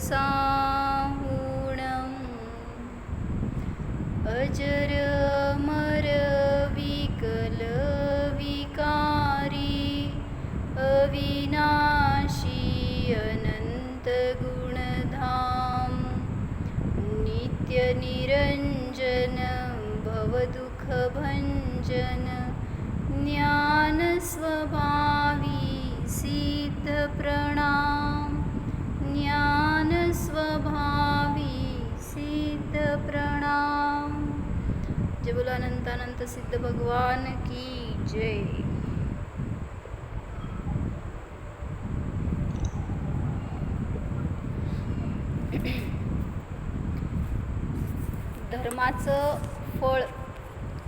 साहूणम् अजर अमर विकल विकारी अविनाशी अनंत गुणधाम नित्य निरंजन भवदुःख भंजन ज्ञान स्वभावी सिद्ध प्रणाम ज्ञान स्वभावी सिद्ध प्रणाम। जय बोलो अनंत अनंत सिद्ध भगवान की जय। धर्माचं फळ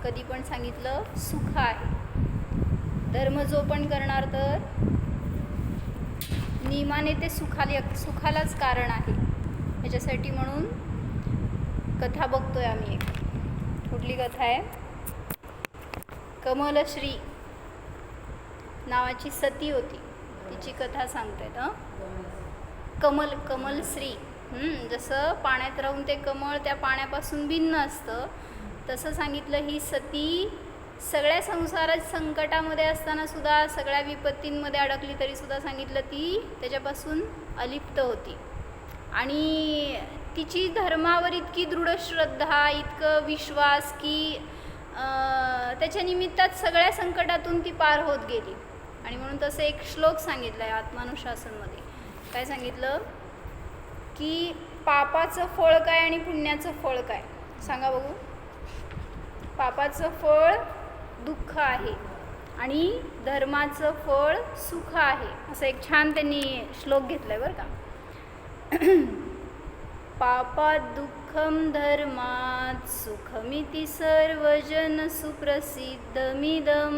कधी पण सांगितलं सुख आहे। धर्म जो पण करणार तर नियमाने ते सुखालाच कारण आहे। याच्यासाठी म्हणून कथा बघतोय आम्ही। एक कुठली कथा आहे? कमलश्री नावाची सती होती, तिची कथा सांगतायत। कमलश्री जसं पाण्यात राहून ते कमळ त्या पाण्यापासून भिन्न असतं, तसं सांगितलं ही सती सगळ्या संसारात संकटामध्ये असताना सुद्धा, सगळ्या विपत्तींमध्ये अडकली तरी सुद्धा सांगितलं ती त्याच्यापासून अलिप्त होती। आणि तिची धर्मावर इतकी दृढ श्रद्धा, इतकं विश्वास की त्याच्या निमित्तात सगळ्या संकटातून ती पार होत गेली। आणि म्हणून तसं एक श्लोक सांगितला आहे आत्मानुशासनमध्ये। काय सांगितलं की पापाचं फळ काय आणि पुण्याचं फळ काय? सांगा बघू। पापाचं फळ दुःख आहे आणि धर्माचं फळ सुख आहे, असं एक छान त्यांनी श्लोक घेतलाय बरं का। पापात दुःखम धर्मात सुखमिति सर्वजन सुप्रसिद्धमिदं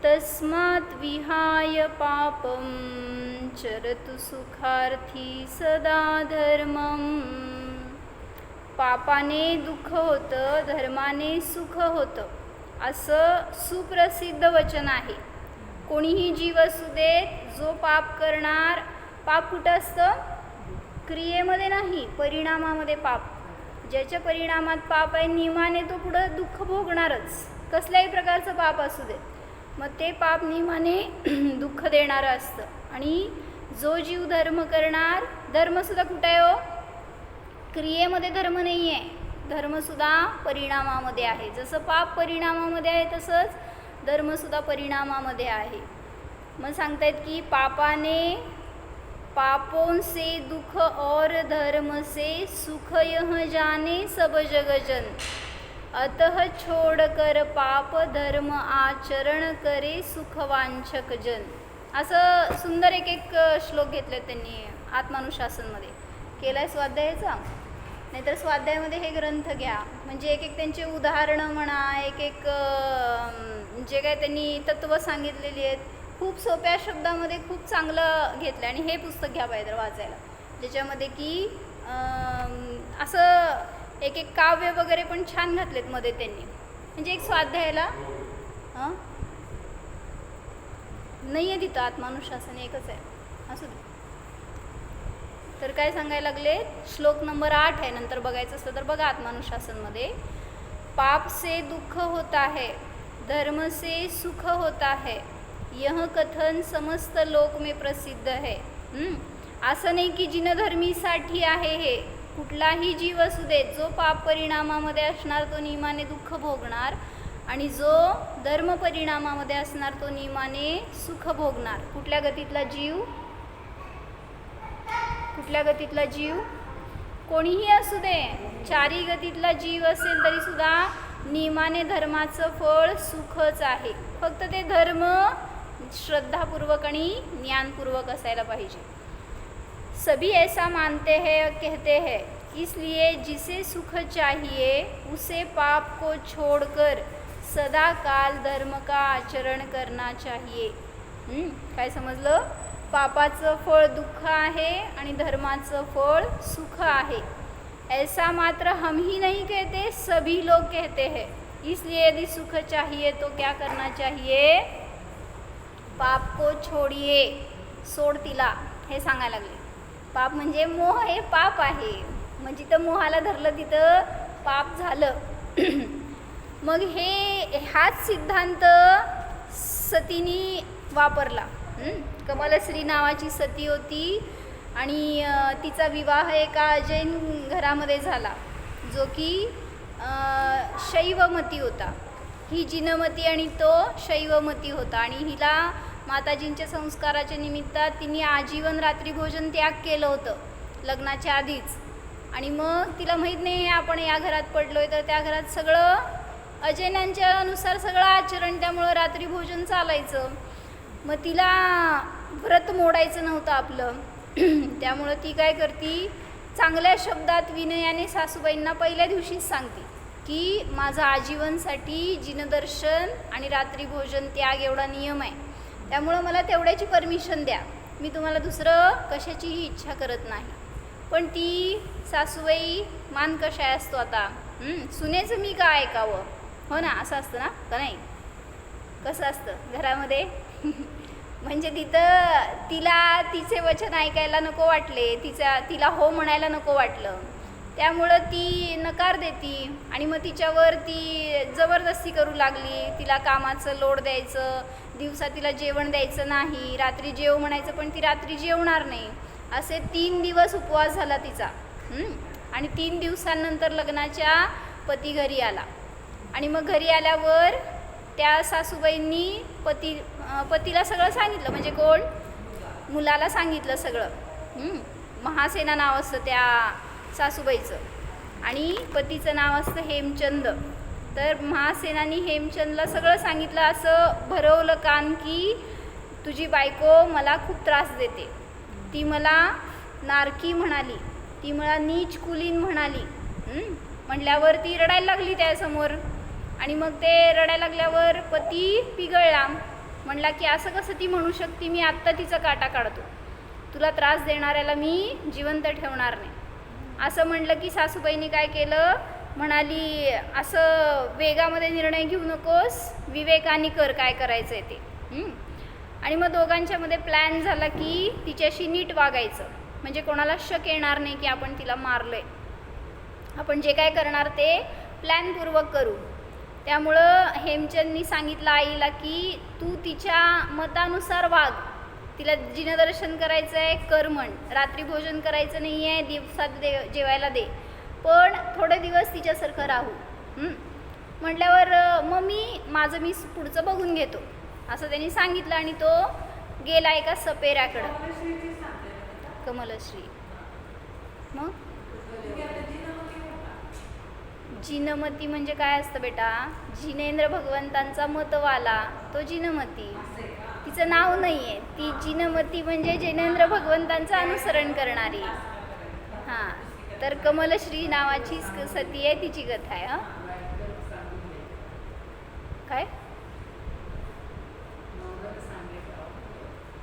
तस्मात् विहाय पापं चरतु सुखार्थी सदा धर्मम। पापाने दुःख होतं, धर्माने सुख होतं, असं सुप्रसिद्ध वचन आहे। कोणीही जीव असू देत, जो पाप करणार, पाप कुठं असतं? क्रियेमध्ये नाही, परिणामामध्ये पाप। ज्याच्या परिणामात पाप आहे, नियमाने तो पुढं दुःख भोगणारच, कसल्याही प्रकारचं पाप असू देत। मग ते पाप नियमाने दुःख देणारं असतं। आणि जो जीव धर्म करणार, धर्मसुद्धा कुठं आहे हो? क्रियेमध्ये धर्म नाही आहे, धर्मसुद्धा परिणामामध्ये आहे। जसं पाप परिणामामध्ये आहे तसंच धर्मसुद्धा परिणामामध्ये आहे। मग सांगतायत की पापों से दुख और धर्म से सुख यह जाने सब जगजन अतः छोड़कर पाप धर्म आचरण करे सुखवांछक जन। असं सुंदर एक श्लोक घेतले त्यांनी आत्मानुशासनमध्ये। केलाय स्वाध्यायाचा? नाहीतर स्वाध्यायामध्ये हे ग्रंथ घ्या, म्हणजे एक त्यांचे उदाहरणं म्हणा, एक जे काय त्यांनी तत्त्व सांगितलेली आहेत, खूप सोप्या शब्दामध्ये खूप चांगलं घेतलं। आणि हे पुस्तक घ्या पाहिजे वाचायला, ज्याच्यामध्ये की असं एक काव्य वगैरे पण छान घातलेत मध्ये त्यांनी। म्हणजे एक स्वाध्यायाला नाही आहे तिथं, आत्मानुशासन एकच आहे, असू दे। तर काय सांगायला लागले? श्लोक नंबर 8 आहे, नंतर बघायचं असतं तर बघा आत्मानुशासनमध्ये। पाप से दुख होता है, धर्म से सुख होता है, यह कथन समस्त लोक में प्रसिद्ध है। असं नाही की जिनधर्मीसाठी आहे हे, कुठलाही जीव असू दे, जो पाप परिणामामध्ये असणार तो नियमाने दुःख भोगणार, आणि जो धर्म परिणामामध्ये असणार तो नियमाने सुख भोगणार। कुठल्या गतीतला जीव? कुठल्या गतीतला जीव? कोणीही असू दे, चारी गतीतला जीव असेल तरी सुद्धा नियमाने धर्माचं फळ सुखच आहे। फक्त ते धर्म श्रद्धापूर्वक आणि ज्ञानपूर्वक असायला पाहिजे। सभी ऐसा मानते हैं, कहते हैं, इसलिए जिसे सुख चाहिए उसे पाप को छोड़कर सदा काल धर्म का आचरण करना चाहिए। काय समजलं? पापाचं फळ दुःख आहे आणि धर्माचं फळ सुख आहे। ऐसा मात्र हम ही नहीं कहते, सभी लोग कहते हैं। इसलिए यदि सुख चाहिए तो क्या करना चाहिए? पाप को छोड़िए, सोड तिला, हे सांगायला लागले। पाप म्हणजे मोह हे पाप आहे. मग जिथं मोहाला धरलं तिथं पाप झालं. मग हाच सिद्धांत सतीनी वापरला. कमलश्री नावाची सती होती आणि तिचा विवाह एका जैन घरामध्ये झाला जो की शैवमती होता. ही जिनमती आणि तो शैवमती होता. आणि हिला माताजींच्या संस्काराच्या निमित्तात तिने आजीवन रात्रीभोजन त्याग केलं होतं लग्नाच्या आधीच. आणि मग तिला माहीत नाही आपण या घरात पडलो आहे, तर त्या घरात सगळं अजैनांच्या अनुसार सगळं आचरण, त्यामुळं रात्रीभोजन चालायचं. मग तिला व्रत मोडायचं नव्हतं आपलं. त्यामुळं ती काय करती, चांगल्या शब्दात विनयाने सासूबाईंना पहिल्या दिवशीच सांगते की माझं आजीवनसाठी जिनदर्शन आणि रात्रीभोजन त्याग एवढा नियम आहे, त्यामुळं मला तेवढ्याची परमिशन द्या, मी तुम्हाला दुसरं कशाचीही इच्छा करत नाही. पण ती सासूबाई मान कशा असतो आता, सुनेचं मी का ऐकावं, हो ना, असं असतं ना का नाही, कसं असतं घरामध्ये. म्हणजे तिला तिचे वचन ऐकायला नको वाटले, तिला हो म्हणायला नको वाटलं, त्यामुळं ती नकार देती. आणि मग तिच्यावर ती जबरदस्ती करू लागली. तिला कामाचं लोड द्यायचं, दिवसा तिला जेवण द्यायचं नाही, रात्री जेव म्हणायचं पण ती रात्री जेवणार नाही. असे 3 दिवस उपवास झाला तिचा. आणि 3 दिवसांनंतर लग्नाच्या पती घरी आला. आणि मग घरी आल्यावर त्या सासूबाईंनी पतीला सगळं सांगितलं, म्हणजे कोण, मुलाला सांगितलं सगळं. महासेना नाव असतं त्या सासूबाईचं आणि पतीचं नाव असतं हेमचंद. तर महासेनानी हेमचंदला सगळं सांगितलं, असं भरवलं कान की तुझी बायको मला खूप त्रास देते, ती मला नारकी म्हणाली, ती मला नीच कुलीन म्हणाली. म्हटल्यावर ती रडायला लागली त्यासमोर. आणि मग ते रडायला लागल्यावर पती पिघळला, म्हणला की असं कसं ती म्हणू शकते, मी आत्ता तिचा काटा काढतो, तुला त्रास देणाऱ्याला मी जिवंत ठेवणार नाही. असं म्हणलं की सासूबाईंनी काय केलं, म्हणाली असं वेगामध्ये निर्णय घेऊ नकोस, विवेकाने कर काय करायचं आहे ते. आणि मग दोघांच्यामध्ये प्लॅन झाला की तिच्याशी नीट वागायचं, म्हणजे कोणाला शक येणार नाही की आपण तिला मारलं आहे, आपण जे काय करणार ते प्लॅनपूर्वक करू. त्यामुळं हेमचंदनी सांगितलं आईला की तू तिच्या मतानुसार वाग, तिला जिनदर्शन करायचं आहे कर म्हण, रात्री भोजन करायचं नाही आहे, दिवसात जेवायला दे, पण थोडे दिवस तिच्यासारखं राहू. म्हटल्यावर मग मी पुढचं बघून घेतो असं त्यांनी सांगितलं. आणि तो गेला एका सपेऱ्याकडं, कमलश्री. मग जिनमती म्हणजे काय असतं बेटा, जिनेंद्र भगवंतांचा मतवाला तो जिनमती, तिचं नाव नाही आहे, ती जिनमती म्हणजे जिनेंद्र भगवंतांचं अनुसरण करणारी. हां, तर कमलश्री नावाची सती आहे, तिची कथा आहे. काय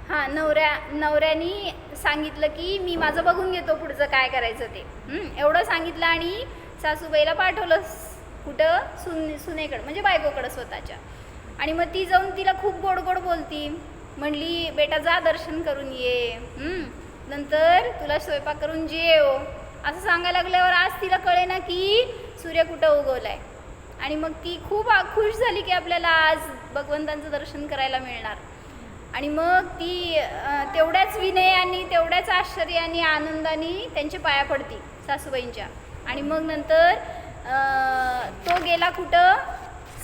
हां, नवऱ्यानी सांगितलं की मी माझं बघून घेतो पुढचं काय करायचं ते, एवढं सांगितलं. आणि सासूबाईला पाठवलं कुठं, सुनेकडं म्हणजे बायकोकडं स्वतःच्या. आणि मग ती जाऊन तिला खूप गोड गोड बोलती, म्हणली बेटा जा दर्शन करून ये, नंतर तुला स्वयंपाक करून जेव, असं सांगायला लागल्यावर आज तिला कळे ना की सूर्य कुठं उगवलाय. आणि मग ती खूप खुश झाली की आपल्याला आज भगवंतांचं दर्शन करायला मिळणार. आणि मग ती तेवढ्याच विनयाने, तेवढ्याच आश्चर्याने, आनंदाने त्यांच्या पाया पडती सासूबाईंच्या. आणि मग नंतर तो गेला कुठं,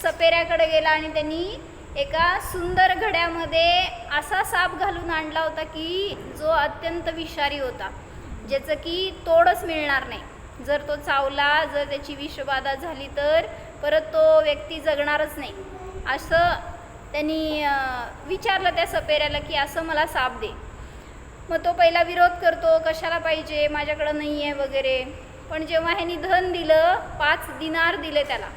सपेऱ्याकडे गेला आणि त्यांनी एका सुंदर घड्यामध्ये असा साप घालून आणला होता की जो अत्यंत विषारी होता, ज्याचं की तोडच मिळणार नाही. जर तो चावला, जर त्याची विषबाधा झाली तर परत तो व्यक्ती जगणारच नाही. असं त्यांनी विचारलं त्या सपेऱ्याला की असं मला साप दे. मग तो पहिला विरोध करतो, कशाला पाहिजे, माझ्याकडं नाही आहे वगैरे. पण जेव्हा ह्यांनी धन दिलं, 5 दिनार दिले त्याला,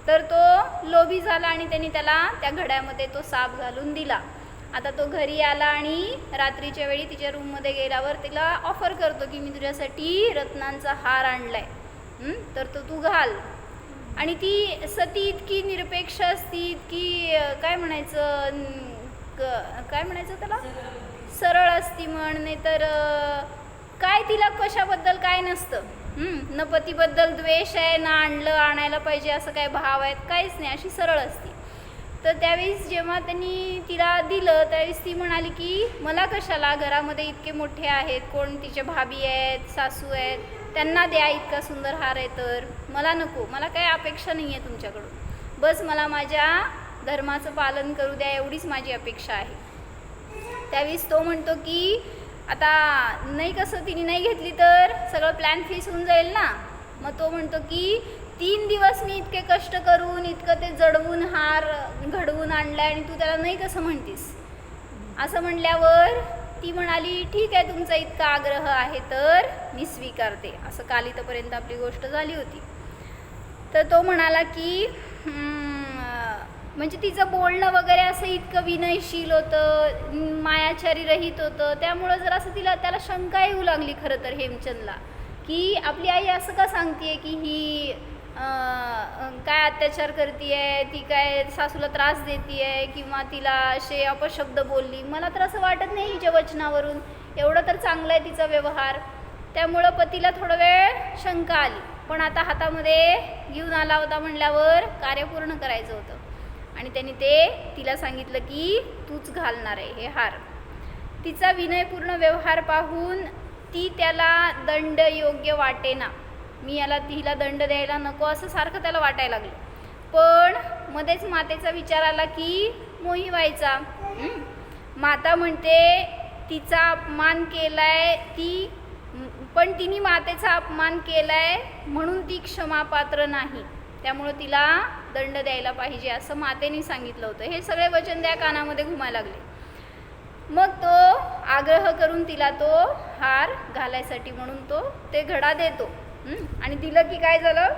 तर तो लोभी झाला आणि त्यांनी त्याला त्या घड्यामध्ये तो साप घालून दिला. आता तो घरी आला आणि रात्रीच्या वेळी तिच्या रूममध्ये गेल्यावर तिला ऑफर करतो की मी तुझ्यासाठी रत्नांचा हार आणलाय, तर तो तू घाल. आणि ती सती इतकी निरपेक्ष असती, इतकी काय म्हणायचं त्याला, सरळ असती म्हण, नाही तर काय तिला कशाबद्दल काय नसतं, न पतीबद्दल द्वेष आहे, ना आणायला पाहिजे असं काय भाव आहेत, काहीच नाही, अशी सरळ असते. तर त्यावेळेस जेव्हा त्यांनी तिला दिलं त्यावेळेस ती म्हणाली की मला कशाला, घरामध्ये इतके मोठे आहेत, कोण तिचे भाभी आहेत, सासू आहेत, त्यांना द्या, इतका सुंदर हार आहे, तर मला नको, मला काही अपेक्षा नाही आहे तुमच्याकडून, बस मला माझ्या धर्माचं पालन करू द्या, एवढीच माझी अपेक्षा आहे. त्यावेळेस तो म्हणतो की आता नाही, कसं तिने नाही घेतली तर सगळं प्लॅन फिस होऊन जाईल ना. मग तो म्हणतो की 3 दिवस मी इतके कष्ट करून इतकं ते जडवून हार घडवून आणलाय आणि तू त्याला नाही कसं म्हणतीस. असं म्हणल्यावर ती म्हणाली ठीक आहे, तुमचा इतका आग्रह आहे तर मी स्वीकारते. असं काल इथंपर्यंत आपली गोष्ट झाली होती. तर तो म्हणाला की म्हणजे तिचं बोलणं वगैरे असं इतकं विनयशील होतं, मायाचारी रहित होतं, त्यामुळं जर असं त्याला शंका येऊ लागली खरं तर हेमचंदला, की आपली आई असं का सांगते की ही काय अत्याचार करते, ती काय सासूला त्रास देते किंवा तिला असे अपशब्द बोलली. मला तर असं वाटत नाही हिच्या वचनावरून, एवढं तर चांगलं आहे तिचा व्यवहार. त्यामुळं पतीला थोडं वेळ शंका आली, पण आता हातामध्ये घेऊन आला होता म्हणल्यावर कार्य पूर्ण करायचं होतं आणि त्यांनी ते तिला सांगितलं की तूच घालणार आहे हे हार. तिचा विनयपूर्ण व्यवहार पाहून ती त्याला दंड योग्य वाटेना, मी हिला दंड द्यायला नको असं सारखं त्याला वाटायला लागलं. पण मध्येच मातेचा विचार आला की मोही व्हायचा. माता म्हणते तिचा अपमान केलाय पण तिने मातेचा अपमान केलाय म्हणून ती क्षमापात्र नाही, त्यामुळं तिला दंड द्यायला पाहिजे असं मातेने सांगितलं होतं. हे सगळे वचन त्या कानामध्ये घुमायला लागले. मग तो आग्रह करून तिला तो हार घालायसाठी म्हणून तो ते घडा देतो आणि दिलं की काय झालं,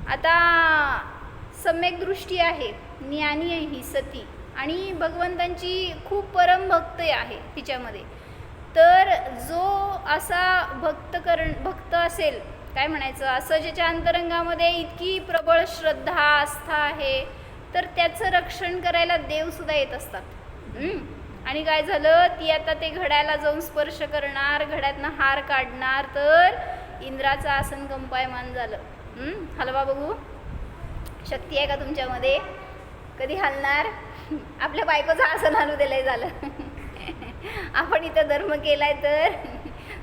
आता सम्यक दृष्टी आहे, ज्ञानी आहे ही सती आणि भगवंतांची खूप परमभक्त आहे तिच्यामध्ये. तर जो असा भक्त असेल, काय म्हणायचं, असं ज्याच्या अंतरंगामध्ये इतकी प्रबळ श्रद्धा आस्था आहे, तर त्याचं रक्षण करायला देवसुद्धा येत असतात. आणि काय झालं, ती आता ते घड्याला जाऊन स्पर्श करणार, घड्यातनं हार काढणार, तर इंद्राचं आसन कंपायमान झालं. हलवा बघू, शक्ती आहे का तुमच्यामध्ये, कधी हलणार? आपल्या बायकोचं आसन हलू दिलंय झालं. आपण इथं धर्म केलाय तर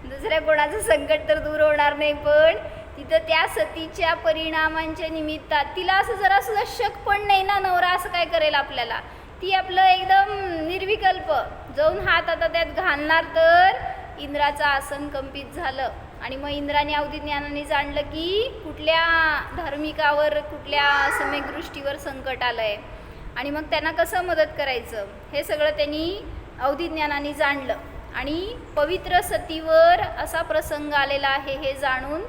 दुसऱ्या कोणाचं संकट तर दूर होणार नाही, पण तिथं त्या सतीच्या परिणामांच्या निमित्तात तिला असं जरा सुद्धा शक पण नाही ना, नवरा असं काय करेल आपल्याला. ती आपलं एकदम निर्विकल्प जाऊन हात आता त्यात घालणार, तर इंद्राचं आसन कंपित झालं. आणि मग इंद्राने अवधी ज्ञानाने जाणलं की कुठल्या धार्मिकावर, कुठल्या सम्यक दृष्टीवर संकट आलंय आणि मग त्यांना कसं मदत करायचं हे सगळं त्यांनी अवधी ज्ञानाने जाणलं. आणि पवित्र सतीवर असा प्रसंग आलेला आहे हे जाणून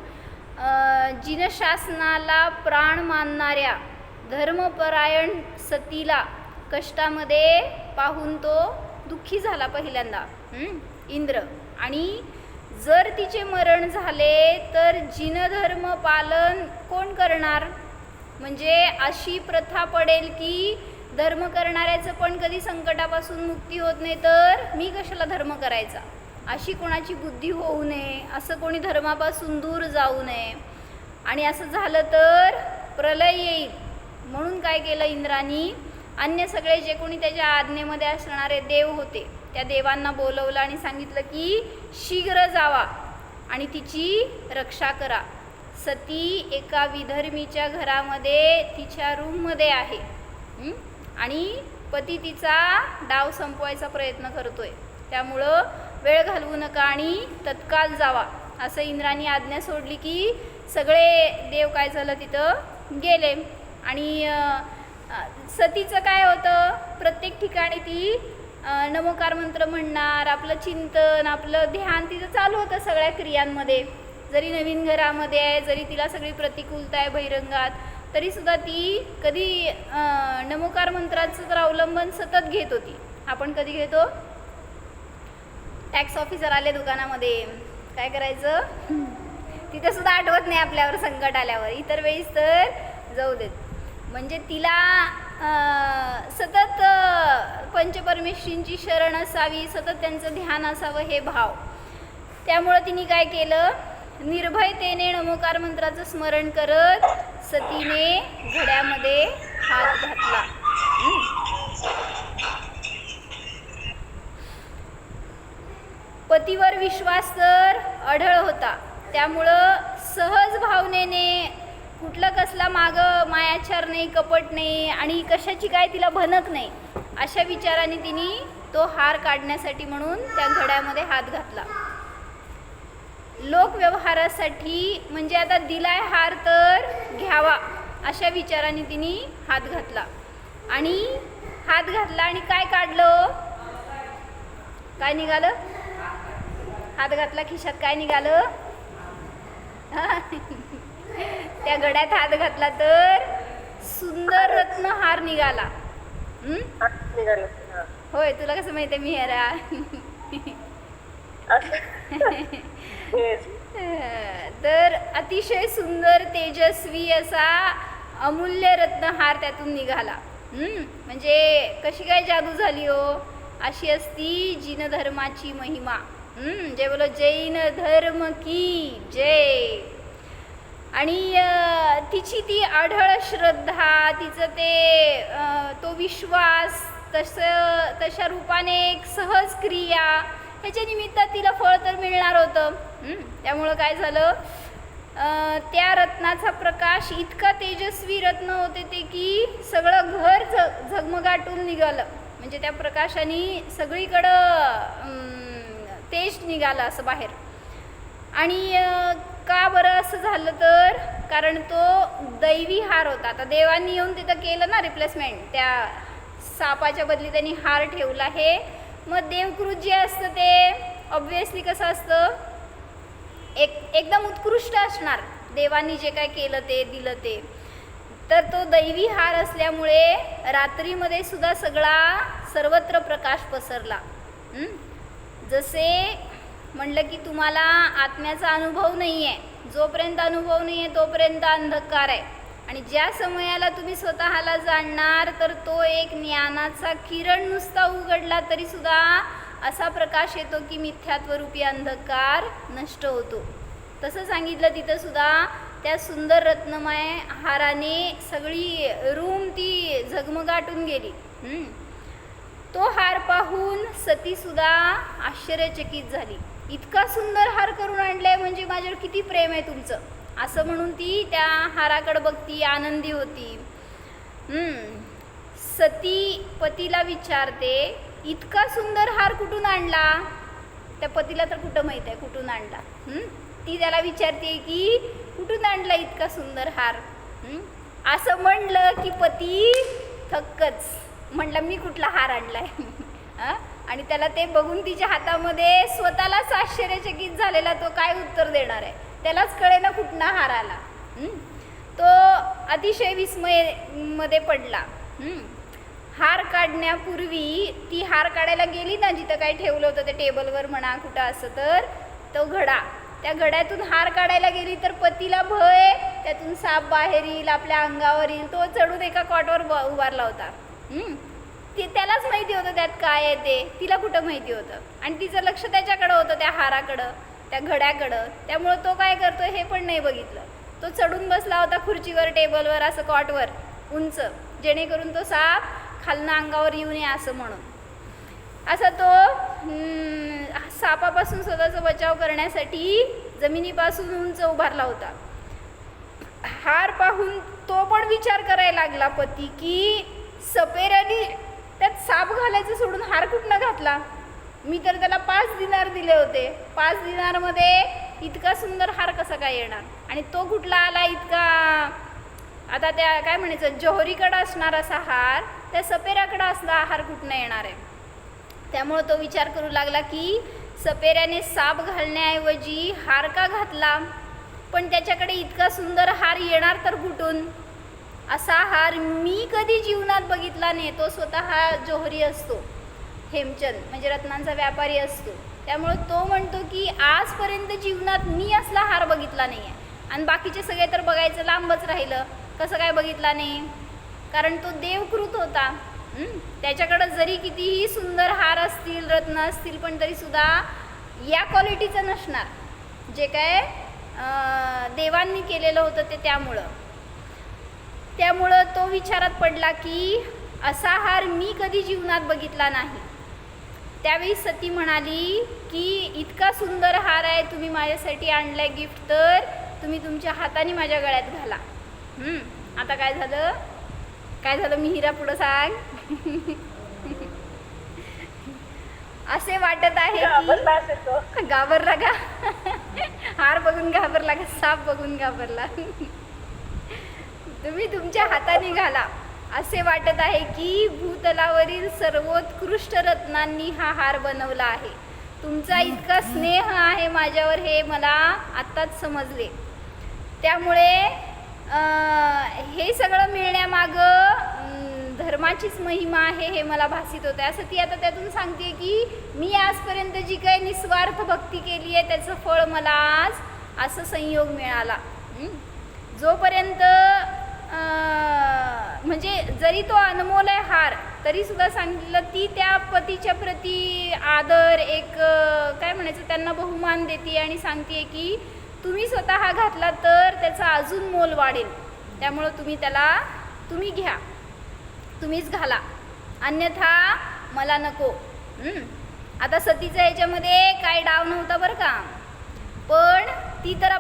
जिनशासनाला प्राण मानणाऱ्या धर्मपरायण सतीला कष्टामध्ये पाहून तो दुःखी झाला पहिल्यांदा इंद्र. आणि जर तिचे मरण झाले तर जिनधर्म पालन कोण करणार, म्हणजे अशी प्रथा पडेल की धर्म करणाऱ्याचं पण कधी संकटापासून मुक्ती होत नाही, तर मी कशाला धर्म करायचा, अशी कोणाची बुद्धी होऊ नये, असं कोणी धर्मापासून दूर जाऊ नये. आणि असं झालं तर प्रलय येईल म्हणून काय केलं इंद्रानी, अन्य सगळे जे कोणी त्याच्या आज्ञेमध्ये असणारे देव होते त्या देवांना बोलवलं आणि सांगितलं की शीघ्र जावा आणि तिची रक्षा करा. सती एका विधर्मीच्या घरामध्ये तिच्या रूममध्ये आहे आणि पती तिचा डाव संपवायचा प्रयत्न करतोय, त्यामुळं वेळ घालवू नका आणि तत्काळ जावा असं इंद्राने आज्ञा सोडली की सगळे देव काय झालं तिथं गेले. आणि सतीचं काय होतं, प्रत्येक ठिकाणी ती नमोकार मंत्र म्हणणार, आपलं चिंतन, आपलं ध्यान तिचं चालू होतं सगळ्या क्रियांमध्ये. जरी नवीन घरामध्ये आहे, जरी तिला सगळी प्रतिकूलता आहे बहिरंगात, तरीसुद्धा ती कधी नमोकार मंत्राचं तर अवलंबन सतत घेत होती. आपण कधी घेतो, टॅक्स ऑफिसर आले दुकानामध्ये, काय करायचं, तिथं सुद्धा आठवत नाही आपल्यावर संकट आल्यावर, इतर वेळेस तर जाऊ देत. म्हणजे तिला सतत पंचपरमेश्वरींची शरण असावी, सतत त्यांचं ध्यान असावं हे भाव. त्यामुळं तिने काय केलं, निर्भयतेने नमोकार मंत्राचं स्मरण करत सतीने घड्यामध्ये हात घातला. पतीवर विश्वास तर अढळ होता, त्यामुळं सहज भावनेने कुठलं कसला मागं मायाचार नाही, कपट नाही आणि कशाची काय तिला भनक नाही, अशा विचाराने तिने तो हार काढण्यासाठी म्हणून त्या घड्यामध्ये हात घातला. लोकव्यवहारासाठी म्हणजे आता दिलाय हार तर घ्यावा अशा विचाराने तिने हात घातला आणि हात घातला आणि काय काढलं, काय निघालं, हात घातला खिशात काय निघालं, त्या घड्यात हात घातला तर सुंदर रत्नहार निघाला. होय, तुला कसं माहिती मी हेरा तर अतिशय सुंदर तेजस्वी असा अमूल्य रत्नहार त्यातून निघाला. म्हणजे कशी काय जादू झाली हो, अशी असती जिन धर्माची महिमा. जय बोलो जैन धर्म की जय. आणि तिची ती आढळ श्रद्धा, तिचं ते तो विश्वास, तशा रूपाने एक सहज क्रिया, ह्याच्या निमित्त तिला फळ तर मिळणार होतं. त्यामुळं काय झालं, त्या रत्नाचा प्रकाश इतका तेजस्वी रत्न होते ते की सगळं घर झगमगाटून निघालं. म्हणजे त्या प्रकाशाने सगळीकडं तेज निघालं असं बाहेर. आणि का बरं असं झालं तर कारण तो दैवी हार होता. आता देवांनी येऊन तिथं केलं ना रिप्लेसमेंट, त्या सापाच्या बदली त्यांनी हार ठेवला आहे. मग देवकृत जे असतं ते ऑब्व्हियसली कसं असतं, एकदम उत्कृष्ट असणार, देवांनी जे काय केलं ते दिलं ते. तर तो दैवी हार असल्यामुळे रात्रीमध्ये सुद्धा सगळा सर्वत्र प्रकाश पसरला. जसे म्हणलं की तुम्हाला आत्म्याचा अनुभव नाही आहे, जोपर्यंत अनुभव नाही आहे तोपर्यंत अंधकार आहे. आणि ज्या समयाला तुम्ही स्वतःला जाणणार तर तो एक ज्ञानाचा किरण नुसता उघडला तरी सुद्धा असा प्रकाश येतो की मिथ्यात्वरूपी अंधकार नष्ट होतो. तसं सांगितलं तिथं सुद्धा त्या सुंदर रत्नमय हाराने सगळी रूम ती झगमगाटून गेली. तो हार पाहून सतीसुद्धा आश्चर्यचकित झाली. इतका सुंदर हार करून आणलाय म्हणजे माझ्यावर किती प्रेम आहे तुमचं, असं म्हणून ती त्या हाराकडे बघती, आनंदी होती. सती पतीला विचारते, इतका सुंदर हार कुठून आणला? त्या पतीला तर कुठं माहीत आहे कुठून आणला. ती त्याला विचारते की कुठून आणला इतका सुंदर हार. असं म्हणलं की पती थक्कच, म्हणलं मी कुठला हार आणलाय. आणि त्याला ते बघून तिच्या हातामध्ये स्वतःलाच आश्चर्यचकित झालेला तो काय उत्तर देणार आहे, त्यालाच कळेना कुठला हार आला. तो अतिशय विस्मयमध्ये पडला. हार काढण्यापूर्वी ती हार काढायला गेली ना, जिथं काय ठेवलं होतं त्या टेबलवर म्हणा कुठं असं, तर तो घडा, त्या घड्यातून हार काढायला गेली तर पतीला भय, त्यातून साप बाहेर येईल, आपल्या अंगावर येईल. तो चढून एका कॉटवर उभारला होता. ते त्यालाच माहिती होतं त्यात काय आहे ते, तिला कुठं माहिती होतं. आणि तिचं लक्ष त्याच्याकडं होतं, त्या हाराकडं, त्या घड्याकडं. त्यामुळं तो काय करतो हे पण नाही बघितलं. तो चढून बसला होता खुर्चीवर, टेबलवर, असं कॉटवर उंच, जेणेकरून तो साप खालनं अंगावर येऊ नये असं म्हणून. असा तो सापापासून स्वतःचा बचाव करण्यासाठी जमिनीपासून उंच उभारला होता. हार पाहून तो पण विचार करायला लागला पती की सपेराने त्यात साप घालायचं सोडून हार कुठनं घातला. मी तर त्याला 5 दिनार दिले होते, 5 दिनारमध्ये इतका सुंदर हार कसा काय येणार. आणि तो कुठला आला इतका, आता त्या काय म्हणायचं जोहरीकडं असणार असा हार, त्या सपेराकडं असला हार कुठनं येणार आहे. त्यामुळं तो विचार करू लागला की सपेऱ्याने साप घालण्याऐवजी हार का घातला, पण त्याच्याकडे इतका सुंदर हार येणार तर कुठून. असा हार मी कधी जीवनात बघितला नाही. तो स्वतः जोहरी असतो, हेमचंद म्हणजे रत्नांचा व्यापारी असतो. त्यामुळं तो म्हणतो की आजपर्यंत जीवनात मी असला हार बघितला नाही आहे. आणि बाकीचे सगळे तर बघायचं लांबच राहिलं, कसं काय बघितला नाही, कारण तो देवकृत होता. त्याच्याकडं जरी कितीही सुंदर हार असतील, रत्न असतील, पण तरीसुद्धा या क्वालिटीचं नसणार, जे काय देवांनी केलेलं होतं ते. त्यामुळं तो विचारात पडला की असा हार मी कधी जीवनात बघितला नाही. त्यावेळी सती म्हणाली की इतका सुंदर हार आहे, तुम्ही माझ्यासाठी आणलाय गिफ्ट, तर तुम्ही तुमच्या हाताने माझ्या गळ्यात घाला. आता काय झालं मिहिरा, पुढं सांग. असे वाटत आहे की घाबरला का? हार बघून घाबरला का? साप बघून घाबरला? तुम्ही तुमच्या हाताने घाला. असे वाटत आहे की भूतलावरील सर्वोत्कृष्ट रत्नांनी हा हार बनवला आहे. तुमचा इतका स्नेह आहे माझ्यावर हे मला आत्ताच समजले. त्यामुळे हे सगळं मिळण्यामागं धर्माचीच महिमा आहे हे मला भासित होतं. असं ती आता त्यातून सांगते की मी आजपर्यंत जी काही निस्वार्थ भक्ती केली आहे त्याचं फळ मला आज असं संयोग मिळाला. जोपर्यंत म्हणजे जरी तो अनमोल आहे हार, तरी सुद्धा सांगितलं ती त्या पतीच्या प्रती आदर, एक काय म्हणायचं, त्यांना बहुमान देते आणि सांगते की तुम्ही स्वतः घातला तर त्याचा अजून मोल वाढेल. त्यामुळं तुम्ही घ्या, तुम्हीच घाला, अन्यथा मला नको. आता सतीचा ह्याच्यामध्ये काय डाव नव्हता बरं का, पण ती तर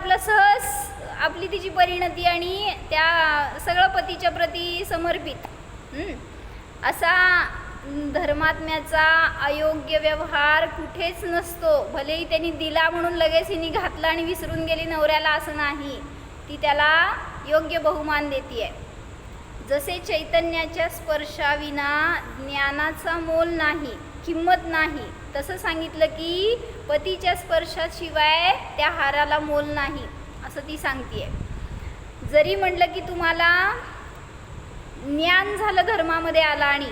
आपली तिची परिणती आणि त्या सगळं पतीच्या प्रती समर्पित. असा धर्मात्म्याचा अयोग्य व्यवहार कुठेच नसतो. भलेही त्यांनी दिला म्हणून लगेच हिने घातला आणि विसरून गेली नवऱ्याला, असं नाही. ती त्याला योग्य बहुमान देते. जसे चैतन्याच्या स्पर्शाविना ज्ञानाचा मोल नाही, किंमत नाही, तसं सांगितलं की पतीच्या स्पर्शाशिवाय त्या हाराला मोल नाही, असं ती सांगते. जरी म्हटलं की तुम्हाला ज्ञान झालं, धर्मामध्ये आला आणि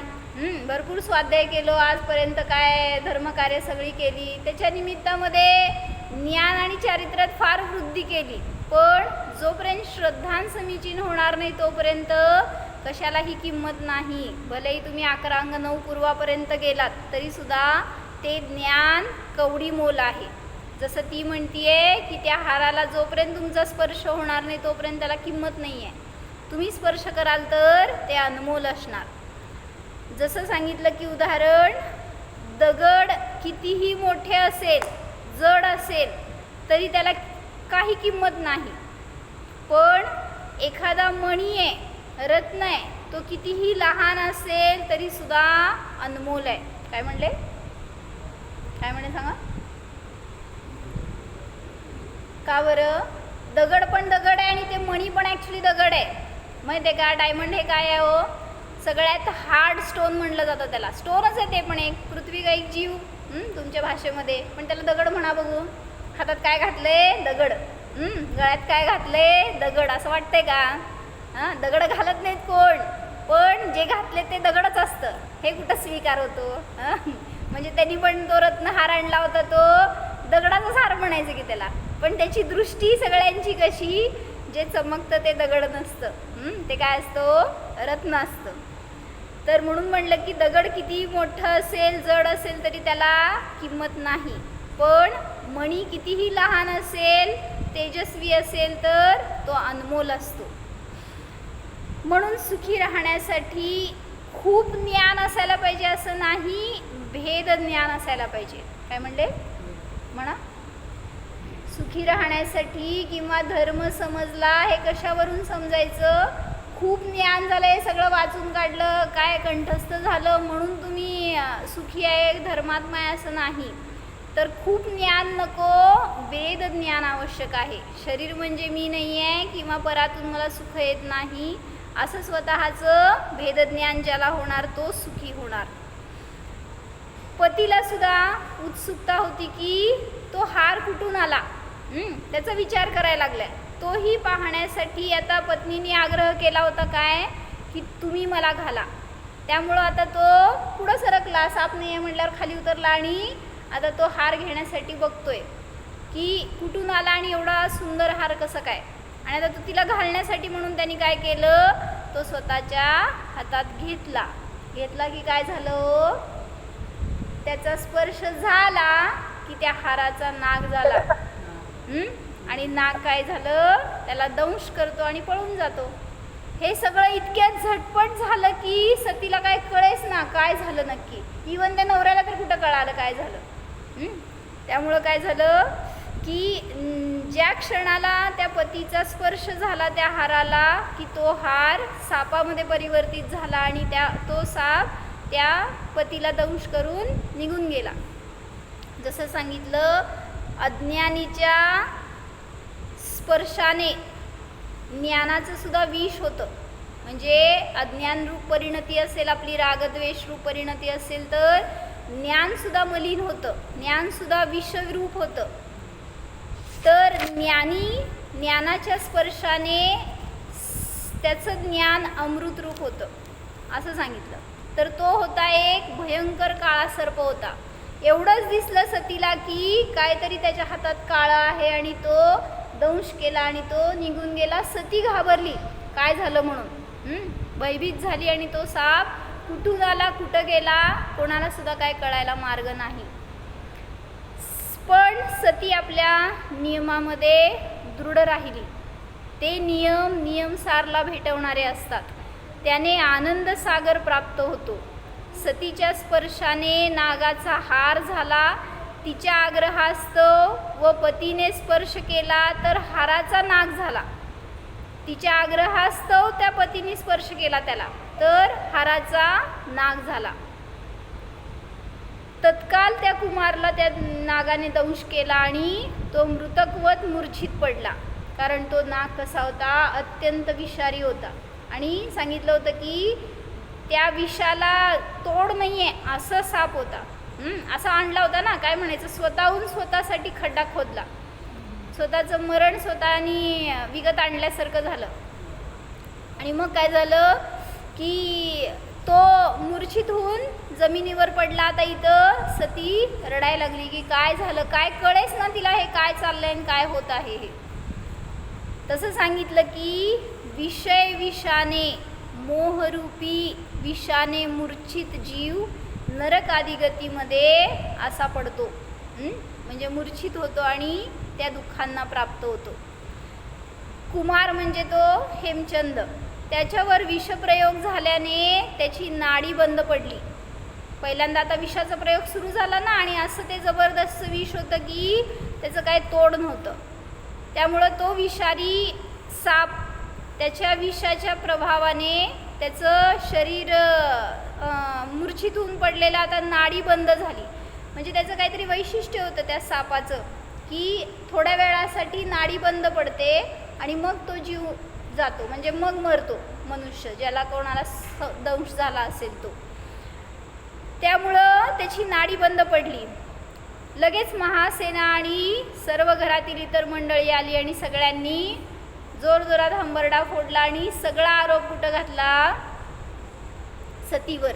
भरपूर स्वाध्याय केलो आजपर्यंत, काय धर्मकार्य सगळी केली, त्याच्या निमित्तामध्ये ज्ञान आणि चारित्र्यात फार वृद्धी केली, पण जोपर्यंत श्रद्धान समीचीन होणार नाही तोपर्यंत कशालाही किंमत नाही. भलेही तुम्ही 11 अंग 9 पूर्वापर्यंत गेलात तरी सुद्धा ते ज्ञान कवडी मोल आहे. जसं ती म्हणतीये की त्या हाराला जोपर्यंत तुमचा स्पर्श होणार नाही तोपर्यंत त्याला किंमत नाही आहे. तुम्ही स्पर्श कराल तर ते अनमोल असणार. जसं सांगितलं की उदाहरण, दगड कितीही मोठे असेल, जड असेल, तरी त्याला काही किंमत नाही. पण एखादा मणी आहे, रत्न आहे, तो कितीही लहान असेल तरी सुद्धा अनमोल आहे. काय म्हणले सांगा? का बरं? दगड पण दगड आहे आणि ते मणी पण ॲक्च्युली दगड आहे. माहिती आहे का? डायमंड हे काय आहे हो? सगळ्यात हार्ड स्टोन म्हणलं जातं त्याला. स्टोनच आहे ते पण, एक पृथ्वी का एक जीव तुमच्या भाषेमध्ये, पण त्याला दगड म्हणा बघू. हातात काय घातले? दगड. गळ्यात काय घातले? दगड. असं वाटतंय का? दगड घालत नाहीत कोण, पण जे घातले ते दगडच असतं. हे कुठं स्वीकार होतो? म्हणजे त्यांनी पण तो रत्नहार आणला होता, तो दगडाचाच हार म्हणायचं की त्याला, पण त्याची दृष्टी सगळ्यांची कशी, जे चमकतं ते दगड नसतं, ते काय असतं? रत्न असतं. तर म्हणून म्हणलं की दगड किती मोठं असेल, जड असेल, तरी त्याला किंमत नाही. पण मणी कितीही लहान असेल, तेजस्वी असेल, तर तो अनमोल असतो. म्हणून सुखी राहण्यासाठी खूप ज्ञान असायला पाहिजे असं नाही, भेद ज्ञान असायला पाहिजे. काय म्हणले? म्हणा. सुखी राहण्यासाठी किंवा धर्म समजला हे कशावरून समजायचं? खूप ज्ञान झालं, हे सगळं वाचून काढलं, काय कंठस्थ झालं म्हणून तुम्ही सुखी आहे, धर्मात्मा आहे असं नाही. तर खूप ज्ञान नको, वेद ज्ञान आवश्यक आहे. शरीर म्हणजे मी नाही आहे किंवा परातून मला सुख येत नाही असं स्वतःचं भेदज्ञान ज्याला होणार तो सुखी होणार. पतीला सुद्धा उत्सुकता होती की तो हार कुठून आला, त्याचा विचार करायला लागलाय. तोही पाहण्यासाठी आता पत्नीने आग्रह केला होता काय की तुम्ही मला घाला. त्यामुळं आता तो पुढं सरकला, साप नाही आहे म्हटल्यावर खाली उतरला आणि आता तो हार घेण्यासाठी बघतोय की कुठून आला आणि एवढा सुंदर हार कसं काय. आणि आता तो तिला घालण्यासाठी म्हणून त्यांनी काय केलं, तो स्वतःच्या हातात घेतला की काय झालं, त्याचा स्पर्श झाला की त्या हाराचा नाग झाला. आणि नाग काय झालं, त्याला दंश करतो आणि पळून जातो. हे सगळं इतक्यात झटपट झालं की सतीला काय कळेच ना काय झालं नक्की. इवन त्या नवऱ्याला तर कुठं कळालं काय झालं. त्यामुळं काय झालं की ज्या क्षणाला त्या पतीचा स्पर्श झाला त्या हाराला की तो हार सापामध्ये परिवर्तित झाला आणि तो साप त्या पतीला दंश करून निघून गेला. जसं सांगितलं, अज्ञानीच्या स्पर्शाने ज्ञानाचं सुद्धा विष होतं. म्हणजे अज्ञान रूप परिणती असेल, आपली रागद्वेष रूप परिणती असेल तर ज्ञानसुद्धा मलिन होतं, ज्ञानसुद्धा विषरूप होतं. तर ज्ञानाच्या स्पर्शाने त्याचं ज्ञान अमृतरूप होतं असं सांगितलं. तर तो होता एक भयंकर काळा सर्प होता. एवढंच दिसलं सतीला की काहीतरी त्याच्या हातात काळा आहे आणि तो दंश केला आणि तो निघून गेला. सती घाबरली काय झालं म्हणून, भयभीत झाली आणि तो साप कुठून आला कुठं गेला कोणाला सुद्धा काय कळायला मार्ग नाही. पण सती आपल्या नियमामध्ये दृढ राहिली. ते नियमसारला भेटवणारे असतात. त्याने आनंद सागर प्राप्त होतो. सतीच्या स्पर्शाने नागाचा हार झाला. तिच्या आग्रहास्तव व पतीने स्पर्श केला तर हाराचा नाग झाला. तिच्या आग्रहास्तव त्या पतीने स्पर्श केला त्याला तर हाराचा नाग झाला. तत्काल त्या कुमारला त्या नागाने दंश केला आणि तो मृतकवत मूर्छित पडला. कारण तो नाग कसा होता, अत्यंत विषारी होता. आणि सांगितलं होतं की त्या विषाला तोड नाही आहे असं साप होता. असा आणला होता ना, काय म्हणायचं, स्वतःहून स्वतःसाठी खड्डा खोदला, स्वतःचं मरण स्वतःनी विकत आणल्यासारखं झालं. आणि मग काय झालं की तो मूर्छित होऊन जमिनीवर पडला. आता इथं सती रडायला लागली की काय झालं, काय कळेच ना तिला हे काय चाललंय आणि काय होत आहे हे. तसं सांगितलं की विषय विषाने, मोहरूपी विषाने मूर्छित जीव नरक आदी गतीमध्ये असा पडतो. म्हणजे मूर्छित होतो आणि त्या दुःखांना प्राप्त होतो. कुमार म्हणजे तो हेमचंद, त्याच्यावर विषप्रयोग झाल्याने त्याची नाडी बंद पडली. पहिल्यांदा आता विषाचा प्रयोग सुरू झाला ना, आणि असं ते जबरदस्त विष होतं की त्याचं काय तोड नव्हतं. त्यामुळं तो विषारी साप त्याच्या विषाच्या प्रभावाने त्याचं शरीर मूर्छित होऊन पडलेलं, आता नाडी बंद झाली. म्हणजे त्याचं काहीतरी वैशिष्ट्य होतं त्या सापाचं की थोड्या वेळासाठी नाडी बंद पडते आणि मग तो जीव जातो, म्हणजे मग मरतो मनुष्य, ज्याला कोणाला दंश झाला असेल तो. त्यामुळं त्याची नाडी बंद पडली. लगेच महासेना आणि सर्व घरातील इतर मंडळी आली आणि सगळ्यांनी जोरजोरात हंबरडा फोडला आणि सगळा आरोप कुठं घातला, सतीवर.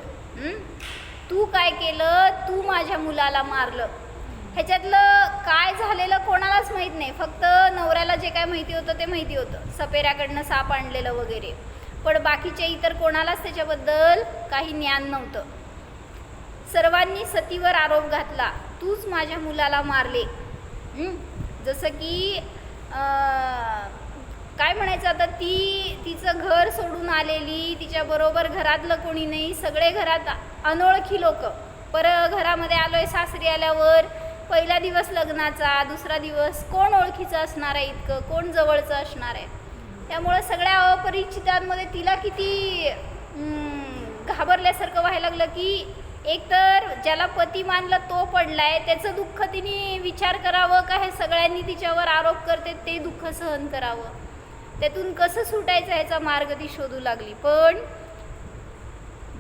तू काय केलं, तू माझ्या मुलाला मारलं. ह्याच्यातलं काय झालेलं कोणालाच माहीत नाही, फक्त नवऱ्याला जे काय माहिती होतं ते माहिती होतं, सपेऱ्याकडनं साप आणलेलं वगैरे. पण बाकीच्या इतर कोणालाच त्याच्याबद्दल काही ज्ञान नव्हतं. सर्वांनी सतीवर आरोप घातला, तूच माझ्या मुलाला मारले. जसं की काय म्हणायचं, आता तिचं घर सोडून आलेली, तिच्याबरोबर घरातलं कोणी नाही, सगळे घरात अनोळखी लोक. घरामध्ये आलोय सासरी आल्यावर, पहिला दिवस लग्नाचा, दुसरा दिवस, कोण ओळखीचं असणार आहे, इतकं कोण जवळचं असणार आहे. त्यामुळं सगळ्या अपरिचितांमध्ये तिला किती घाबरल्यासारखं व्हायला लागलं की एकतर ज्याला पती मानलं तो पडलाय, त्याचं दुःख तिने विचार करावं का हे सगळ्यांनी तिच्यावर आरोप करते ते दुःख सहन करावं, त्यातून कसं सुटायचं ह्याचा मार्ग ती शोधू लागली. पण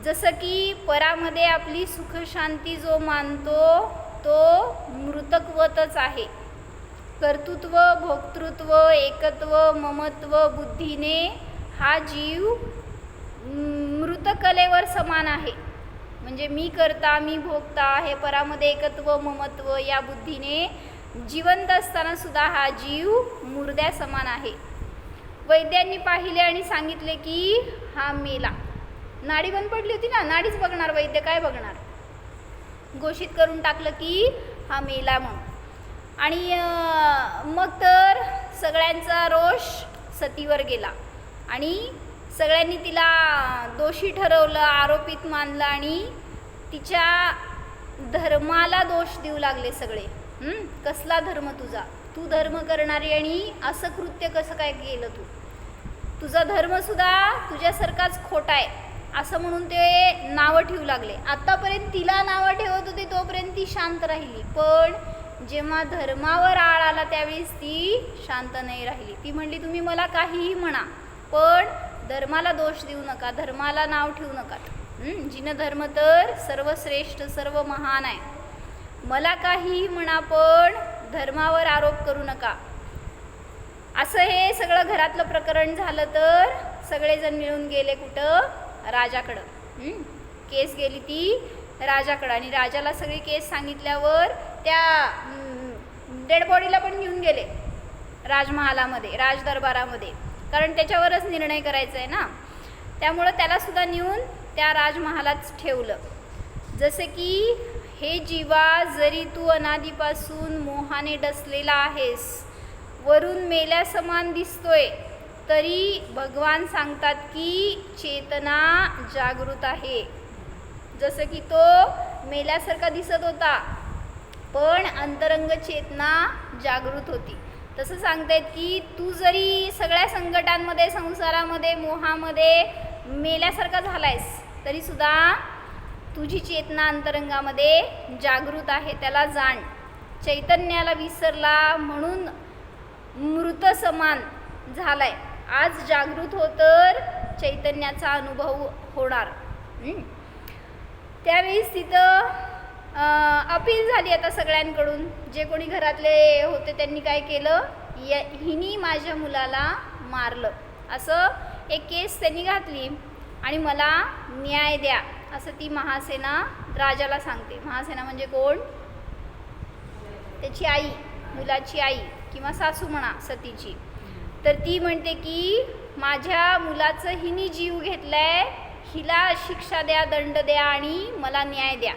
जसं की परामध्ये आपली सुखशांती जो मानतो तो मृतकवतच आहे. कर्तृत्व, भोक्तृत्व, एकत्व, ममत्व बुद्धीने हा जीव मृतकलेवर समान आहे. म्हणजे मी करता, मी भोगता, हे परामध्ये एकत्व, ममत्व या बुद्धीने जिवंत असताना सुद्धा हा जीव मुर्द्या समान आहे. वैद्यांनी पाहिले आणि सांगितले की हा मेला. नाडी बंद पडली होती ना, नाडीच बघणार वैद्य, काय बघणार. घोषित करून टाकलं की हा मेला म्हणून. आणि मग तर सगळ्यांचा रोष सतीवर गेला आणि सगळ्यांनी तिला दोषी ठरवलं, आरोपित मानलं आणि तिच्या धर्माला दोष देऊ लागले सगळे. कसला धर्म तुझा, तू धर्म करणारी आणि असं कृत्य कसं काय केलं तू, तुझा धर्मसुद्धा तुझ्यासारखाच खोटा आहे असं म्हणून ते नावं ठेवू लागले. आत्तापर्यंत तिला नावं ठेवत होते तोपर्यंत ती शांत राहिली, पण जेव्हा धर्मावर आळ आला त्यावेळेस ती शांत नाही राहिली. ती म्हणली तुम्ही मला काहीही म्हणा पण धर्माला दोष देऊ नका, धर्माला नाव ठेवू नका. जिनं धर्म तर सर्वश्रेष्ठ सर्व महान आहे, मला काहीही म्हणा पण धर्मावर आरोप करू नका. असं हे सगळं घरातलं प्रकरण झालं तर सगळेजण मिळून गेले कुठं, राजाकडं. केस गेली ती राजाकडं आणि राजाला सगळी केस सांगितल्यावर त्या डेड बॉडीला पण घेऊन गेले राजमहालामध्ये, राजदरबारामध्ये, कारण त्याच्यावरच निर्णय करायचा आहे ना. त्यामुळं त्यालासुद्धा नेऊन त्या राजमहालात ठेवलं. जसे की हे जीवा, जरी तू अनादीपासून मोहाने डसलेला आहेस, वरून मेल्या समान दिसतोय, तरी भगवान सांगतात की चेतना जागृत आहे. जसं की तो मेल्यासारखा दिसत होता पण अंतरंग चेतना जागृत होती, तसं सांगतायत की तू जरी सगळ्या संकटांमध्ये, संसारामध्ये, मोहामध्ये मेल्यासारखा झालायस तरीसुद्धा तुझी चेतना अंतरंगामध्ये जागृत आहे, त्याला जाण. चैतन्याला विसरला म्हणून मृत समान झालाय, आज जागृत हो तर चैतन्याचा अनुभव होणार. त्यावेळेस तिथं अपील झाली आता सगळ्यांकडून. जे कोणी घरातले होते त्यांनी काय केलं, हिनी माझ्या मुलाला मारलं असं एक केस त्यांनी घातली आणि मला न्याय द्या असं ती महासेना राजाला सांगते. महासेना म्हणजे कोण, त्याची आई, मुलाची आई किंवा सासू म्हणा सतीची. तर ती म्हणते की माझ्या मुलाचं हिनी जीव घेतलाय, हिला शिक्षा द्या, दंड द्या आणि मला न्याय द्या.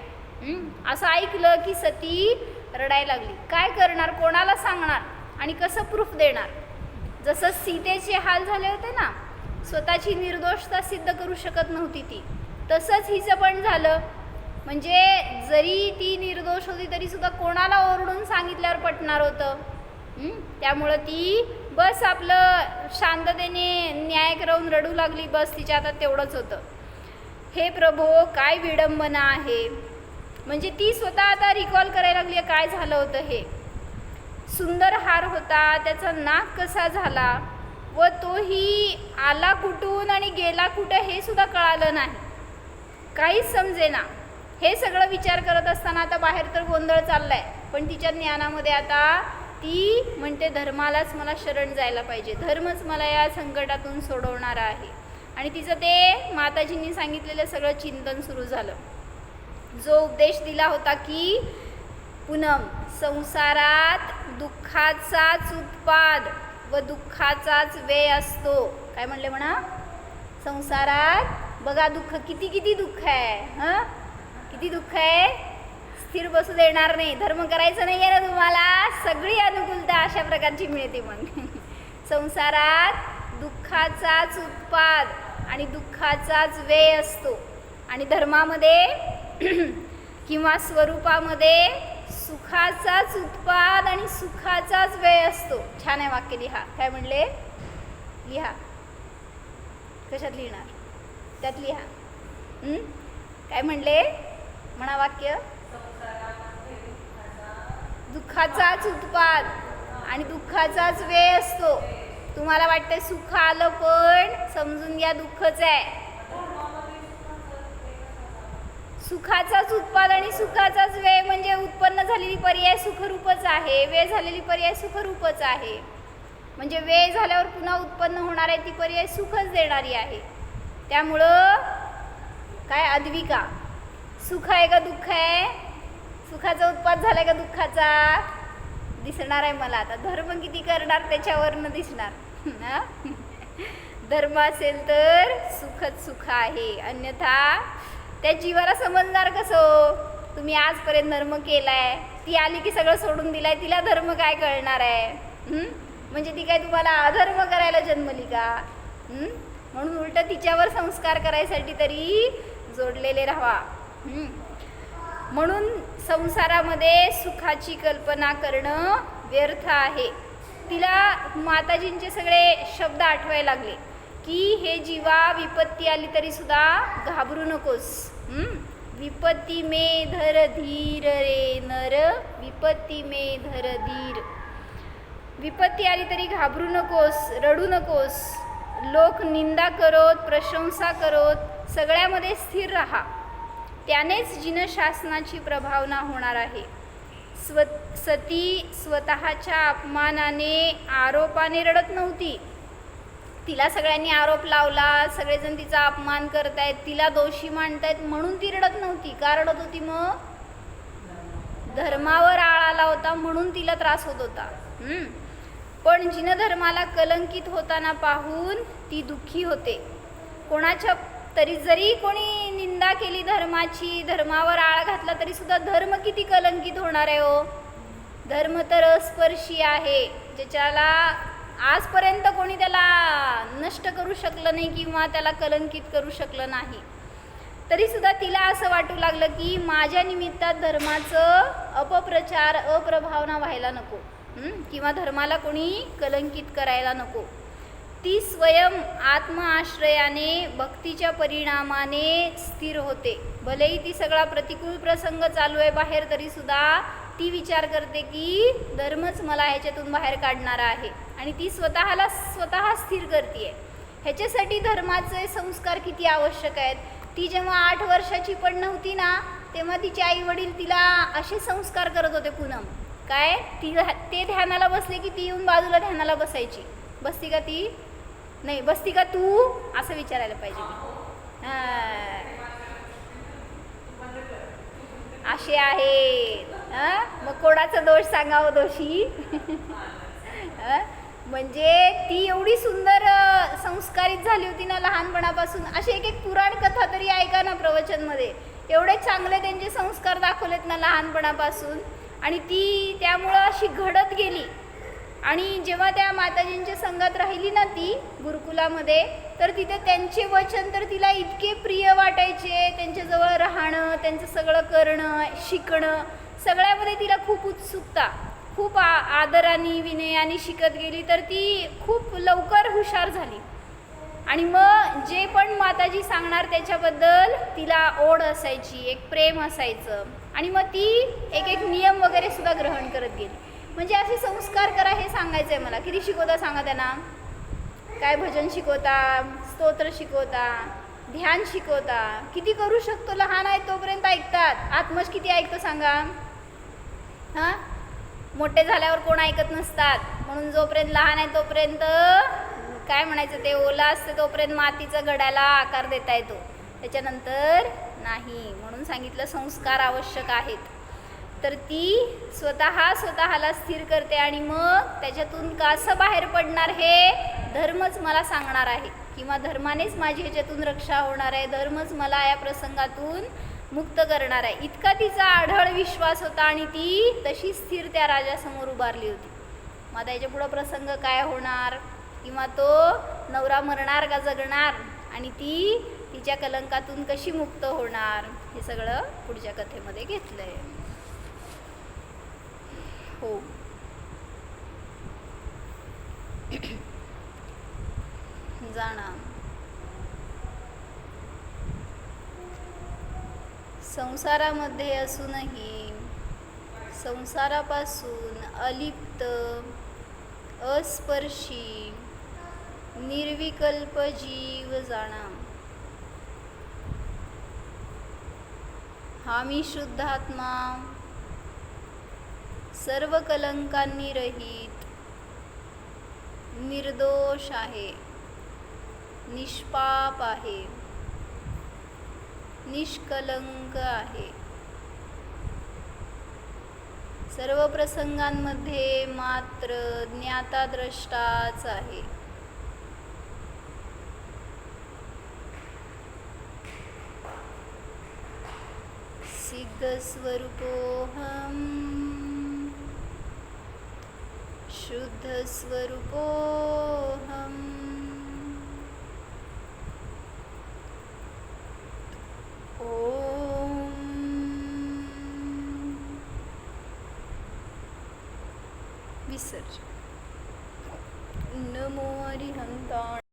असं ऐकलं की सती रडायला लागली. काय करणार, कोणाला सांगणार आणि कसं प्रूफ देणार. जसं सीतेचे हाल झाले होते ना, स्वतःची निर्दोषता सिद्ध करू शकत नव्हती ती, तसंच हिचं पण झालं. म्हणजे जरी ती निर्दोष होती तरीसुद्धा कोणाला ओरडून सांगितल्यावर पटणार होतं. त्यामुळं ती बस आपलं शांततेने न्याय करवून रडू लागली. बस तिच्या आता तेवढंच होतं. हे प्रभो, काय विडंबना आहे. म्हणजे ती स्वतः आता रिकॉल करायला लागली काय झालं होतं. हे सुंदर हार होता, त्याचा नाक कसा झाला व तोही आला कुठून आणि गेला कुठं हे सुद्धा कळालं नाही, काहीच समजेना. हे सगळं विचार करत असताना आता बाहेर तर गोंधळ चाललाय, पण तिच्या ज्ञानामध्ये आता ती म्हणते धर्मालाच मला शरण जायला पाहिजे, धर्मच मला या संकटातून सोडवणारा आहे. आणि तिचं ते माताजींनी सांगितलेलं सगळं चिंतन सुरू झालं. जो उपदेश दिला होता की पूनम, संसारात दुःखाचाच उत्पाद व दुःखाचाच व्यय असतो. काय म्हणले म्हणा, संसारात बघा दुःख किती किती दुःख आहे, किती दुःख आहे. स्थिर बसू देणार नाही, धर्म करायचं नाही आहे ना तुम्हाला, सगळी अनुकूलता अशा प्रकारची मिळते. मग संसारात दुःखाचाच उत्पाद आणि दुःखाचाच व्यय असतो आणि धर्मामध्ये किंवा स्वरूपामध्ये सुखाचाच उत्पाद आणि सुखाचाच व्यय असतो. छान आहे वाक्य, लिहा. काय म्हणले, लिहा. कशात लिहिणार, त्यात लिहा. काय म्हणले म्हणा वाक्य, दुःखाचाच उत्पाद आणि दुःखाचाच व्यय असतो. तुम्हाला वाटते सुख आलं पण समजून घ्या दुःखच आहे. सुखाचाच उत्पाद आणि सुखाचाच व्यय म्हणजे उत्पन्न झालेली पर्याय सुखरूपच आहे, व्यय झालेली पर्याय सुखरूपच आहे. म्हणजे व्यय झाल्यावर पुन्हा उत्पन्न होणार आहे ती पर्याय सुखच देणारी आहे. त्यामुळं काय अद्विका, सुख आहे का दुःख आहे, सुखाचा उत्पाद झालाय का दुःखाचा, दिसणार आहे मला. आता धर्म किती करणार त्याच्यावरनं दिसणार. धर्म असेल तर सुखच सुख आहे, अन्यथा त्या जीवाला समजणार कसं. तुम्ही आजपर्यंत धर्म केलाय, ती आली की सगळं सोडून दिलाय, तिला धर्म काय कळणार आहे? म्हणजे ती काय तुम्हाला अधर्म करायला जन्मली का? म्हणून उलट तिच्यावर संस्कार करायसाठी तरी जोडलेले राहा. म्हणून संसारामध्ये सुखाची कल्पना करणं व्यर्थ आहे. तिला माताजींचे सगळे शब्द आठवायला लागले की हे जीवा, विपत्ती आली तरी सुद्धा घाबरू नकोस. विपत्ती में धर धीर रे नर, विपत्ती में धर धीर. विपत्ती आली तरी घाबरू नकोस, रडू नकोस. लोक निंदा करोत, प्रशंसा करोत, सगळ्यामध्ये स्थिर राहा. त्यानेच जिनशासनाची प्रभावना होणार आहे. सती स्वतःच्या अपमानाने, आरोपाने रडत नव्हती. तिला सगळ्यांनी आरोप लावला, सगळेजण तिचा अपमान करतायत, तिला दोषी मानतायत म्हणून ती रडत नव्हती. का रडत होती मग? धर्मावर आळ आला होता म्हणून तिला त्रास होत होता. पण जिनधर्माला कलंकित होताना पाहून ती दुःखी होते. कोणाच्या तरी जरी कोणी निंदा केली धर्माची, धर्मावर आळा घातला तरी सुद्धा धर्म किती कलंकित होणार आहे हो. धर्म तर अस्पर्शी आहे, ज्याच्याला आजपर्यंत कोणी त्याला नष्ट करू शकलं नाही किंवा त्याला कलंकित करू शकलं नाही. तरी सुद्धा तिला असं वाटू लागलं की माझ्या निमित्तात धर्माचं अपप्रचार, अप्रभावना व्हायला नको, किंवा धर्माला कोणी कलंकित करायला नको. ती स्वयं आत्मआश्रयाने, भक्तीच्या परिणामाने स्थिर होते. भलेही ती सगळा प्रतिकूल प्रसंग चालू आहे बाहेर, तरी सुद्धा ती विचार करते की धर्मच मला ह्याच्यातून बाहेर काढणारा आहे, आणि ती स्वतःला स्वतः स्थिर करते. ह्याच्यासाठी धर्माचे संस्कार किती आवश्यक आहेत. ती जेव्हा 8 वर्षाची पण नव्हती ना, तेव्हा तिचे आई वडील तिला असे संस्कार करत होते. पूनम काय, ती ते ध्यानाला बसले की ती येऊन बाजूला ध्यानाला बसायची. बसती का ती? नाही. बसती का तू? असं विचारायला पाहिजे. असे आहेत. मग कोणाचा दोष सांगावं दोषी? म्हणजे ती एवढी सुंदर संस्कारित झाली होती ना लहानपणापासून. असे एक पुराण कथा तरी ऐका ना प्रवचनमध्ये. एवढे चांगले त्यांचे संस्कार दाखवलेत ना लहानपणापासून, आणि ती त्यामुळं अशी घडत गेली. आणि जेव्हा त्या माताजींच्या संघात राहिली ना ती गुरुकुलामध्ये, तर तिथे त्यांचे वचन तर तिला इतके प्रिय वाटायचे. त्यांच्याजवळ राहणं, त्यांचं सगळं करणं, शिकणं, सगळ्यामध्ये तिला खूप उत्सुकता, खूप आदराने, विनयाने शिकत गेली. तर ती खूप लवकर हुशार झाली. आणि मग जे पण माताजी सांगणार त्याच्याबद्दल तिला ओढ असायची, एक प्रेम असायचं. आणि मग ती एक एक नियम वगैरे सुद्धा ग्रहण करत गेली. म्हणजे असे संस्कार करा हे सांगायचं आहे मला. किती शिकवता सांगा त्यांना? काय भजन शिकवता, स्तोत्र शिकवता, ध्यान शिकवता. किती करू शकतो? लहान आहे तोपर्यंत ऐकतात. आत्मज किती ऐकतो सांगा? मोठे झाल्यावर कोण ऐकत नसतात. म्हणून जोपर्यंत लहान आहे तोपर्यंत काय म्हणायचं, ते ओला असते तोपर्यंत मातीचा घड्याला आकार देता येतो, त्याच्यानंतर नाही. म्हणून सांगितलं संस्कार आवश्यक आहेत. तर ती स्वतःला स्थिर करते. आणि मग त्याच्यातून कसं बाहेर पडणार हे धर्मच मला सांगणार आहे, किंवा धर्मानेच माझी ह्याच्यातून रक्षा होणार आहे, धर्मच मला या प्रसंगातून मुक्त करणार आहे, इतका तिचा आढळ विश्वास होता. आणि ती तशी स्थिर त्या राजासमोर उभारली होती. मग आता याच्या पुढं प्रसंग काय होणार, किंवा तो नवरा मरणार का जगणार, आणि ती तिच्या कलंकातून कशी मुक्त होणार, हे सगळं पुढच्या कथेमध्ये घेतलं आहे. हो. जाणा. संसारामध्ये असूनही संसारापासून अलिप्त, अस्पर्शी, निर्विकल्प जीव जाणा. हा मी शुद्धात्मा, सर्व कलंकांनी रहित, निर्दोष आहे, निष्पाप आहे, निष्कलंक आहे. सर्व प्रसंगांमध्ये मात्र ज्ञाताद्रष्टाच आहे. सिद्धस्वरूपोऽहं शुद्धस्वरूपोऽहम् ॐ विसर्जन। नमो अरिहन्ताय।